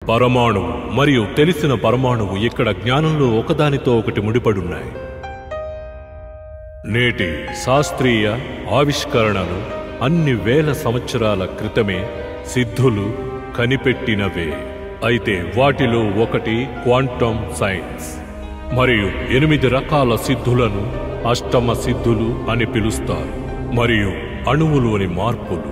పరమాణువు మరియు తెలిసిన పరమాణువు ఇక్కడ జ్ఞానంలో ఒకదానితో ఒకటి ముడిపడున్నాయి. నేటి శాస్త్రీయ ఆవిష్కరణలు అన్ని వేల సంవత్సరాల క్రితమే సిద్ధులు కనిపెట్టినవే. అయితే వాటిలో ఒకటి క్వాంటమ్ సైన్స్. మరియు 8 రకాల సిద్ధులను అష్టమ సిద్ధులు అని పిలుస్తారు. మరియు అణువులోని మార్పులు.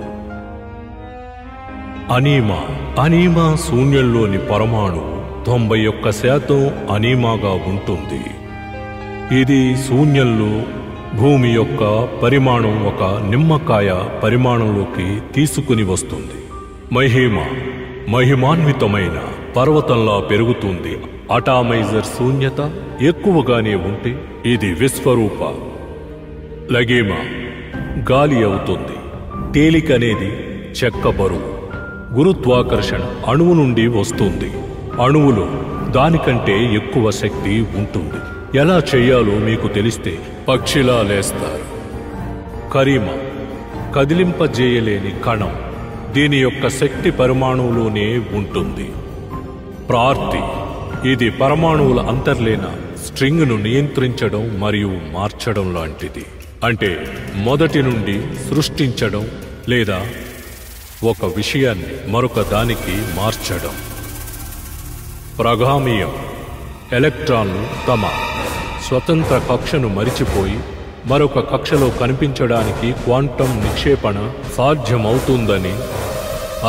అనీమా శూన్యంలోని పరమాణువు 91% అనీమాగా ఉంటుంది. ఇది శూన్యంలో భూమి యొక్క పరిమాణం ఒక నిమ్మకాయ పరిమాణంలోకి తీసుకుని వస్తుంది. మహిమాన్వితమైన పర్వతంలా పెరుగుతుంది. అటామైజర్ శూన్యత ఎక్కువగానే ఉంటే ఇది విశ్వరూప లగేమా గాలి అవుతుంది. తేలికనేది చెక్క బరువు. గురుత్వాకర్షణ అణువు నుండి వస్తుంది. అణువులో దానికంటే ఎక్కువ శక్తి ఉంటుంది. ఎలా చెయ్యాలో మీకు తెలిస్తే పక్షిలా లేస్తారు. కరీమా కదిలింపజేయలేని కణం. దీని యొక్క శక్తి పరమాణువులోనే ఉంటుంది. ప్రార్తి ఇది పరమాణువుల అంతర్లీన స్ట్రింగ్ను నియంత్రించడం మరియు మార్చడం లాంటిది. అంటే మొదటి నుండి సృష్టించడం లేదా ఒక విషయాన్ని మరొక దానికి మార్చడం. ప్రగామీయం ఎలక్ట్రాన్లు తమ స్వతంత్ర కక్షను మరిచిపోయి మరొక కక్షలో కనిపించడానికి క్వాంటం నిక్షేపణ సాధ్యమవుతుందని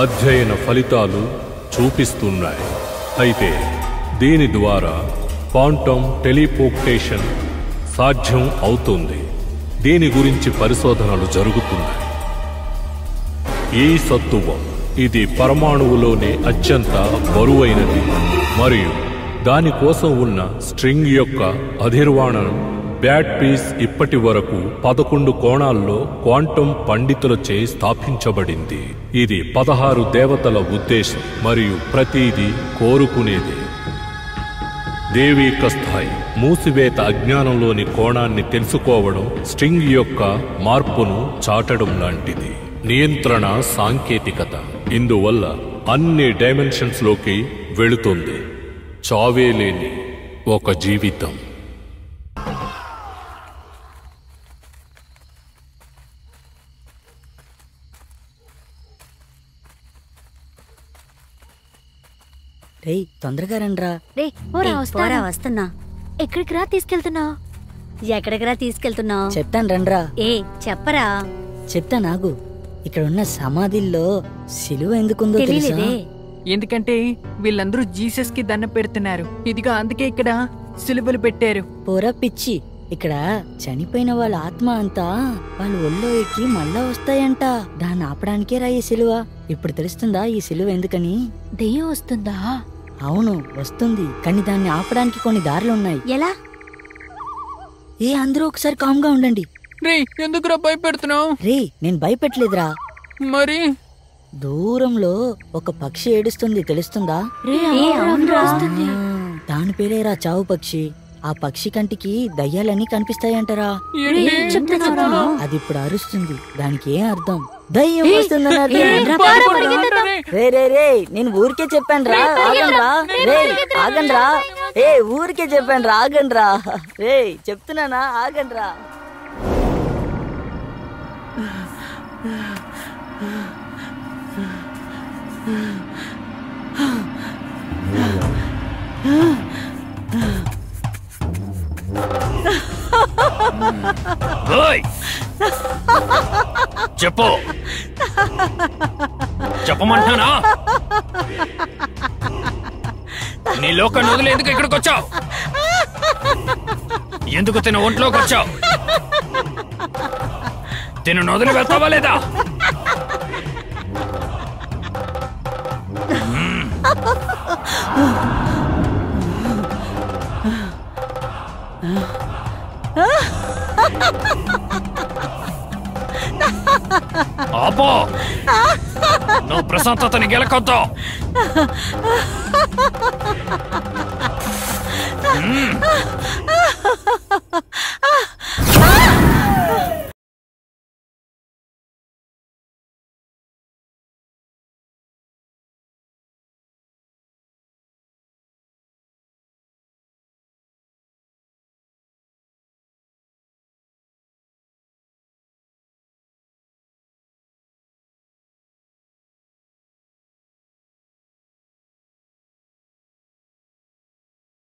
అధ్యయన ఫలితాలు చూపిస్తున్నాయి. అయితే దీని ద్వారా క్వాంటం టెలిపోర్టేషన్ సాధ్యం అవుతుంది. దీని గురించి పరిశోధనలు జరుగుతున్నాయి. ఈ సత్తువం ఇది పరమాణువులోనే అత్యంత బరువైనది మరియు దానికోసం ఉన్న స్ట్రింగ్ యొక్క అధిర్వాణం బ్యాట్ పీస్ ఇప్పటి వరకు 11 కోణాల్లో క్వాంటం పండితులచే స్థాపించబడింది. ఇది 16 దేవతల ఉద్దేశం మరియు ప్రతిదీ కోరుకునేది. దైవిక స్థాయి మూసివేత అజ్ఞానంలోని కోణాన్ని తెలుసుకోవడం స్ట్రింగ్ యొక్క మార్పును చాటడం లాంటిది. నియంత్రణ సాంకేతికత ఇందువల్ల అన్ని డైమెన్షన్స్ లోకి వెళుతుంది. చావే లేని ఒక జీవితం. రేయ్ తొందరగా రండ్రా. వస్తున్నా. ఎక్కడికి రా తీసుకెళ్తున్నావు? ఎక్కడికి రా తీసుకెళ్తున్నావు? చెప్తాను రండ్రా. చెప్పరా. చెప్తా నాగు. ఇక్కడ ఉన్న సమాధిల్లో సిలువ ఎందుకుందో తెలుసా? ఎందుకంటే వీళ్ళందరూ జీసస్ కి దండం పెడుతున్నారు. ఇదిగా అందుకే ఇక్కడ సిలువలు పెట్టారు. పోరా పిచ్చి. ఇక్కడ చనిపోయిన వాళ్ళ ఆత్మ అంతా వాళ్ళ ఒళ్ళో ఎక్కి మళ్ళా వస్తాయంట. దాన్ని ఆపడానికే రా ఈ సిలువ. ఇప్పుడు తెలుస్తుందా ఈ సిలువ ఎందుకని? దెయ్యం వస్తుందా? అవును వస్తుంది. కానీ దాన్ని ఆపడానికి కొన్ని దారులున్నాయి. ఎలా? అందరూ ఒకసారి కామ్గా ఉండండి. రే ఎందుకురా భయపెడుతున్నావు? రే నేను భయపెట్టలేదురా. మరి దూరంలో ఒక పక్షి ఏడుస్తుంది తెలుస్తుందా? దాని పేరేరా చావు పక్షి. ఆ పక్షి కంటికి దయ్యాలన్నీ కనిపిస్తాయంటరా. అది ఇప్పుడు అరుస్తుంది. దానికి ఏం అర్థం? దయ్యం వస్తుందన్నారు. రే నేను ఊరికే చెప్పాను రా. ఆగండ్రా. ఆగండ్రా. ఊరికే చెప్పాను రా. ఆగండ్రా. చెప్తున్నానా ఆగండ్రా. చెప్పు. చెప్పమంటానా? నీ లోక నదులు ఎందుకు ఇక్కడికి వచ్చావు? ఎందుకు తిన ఒంట్లోకి వచ్చావు? తిను నదులు వెళ్తావా లేదా? ఆపో. నువ్వు ప్రశాంతతని గెలకొద్దు.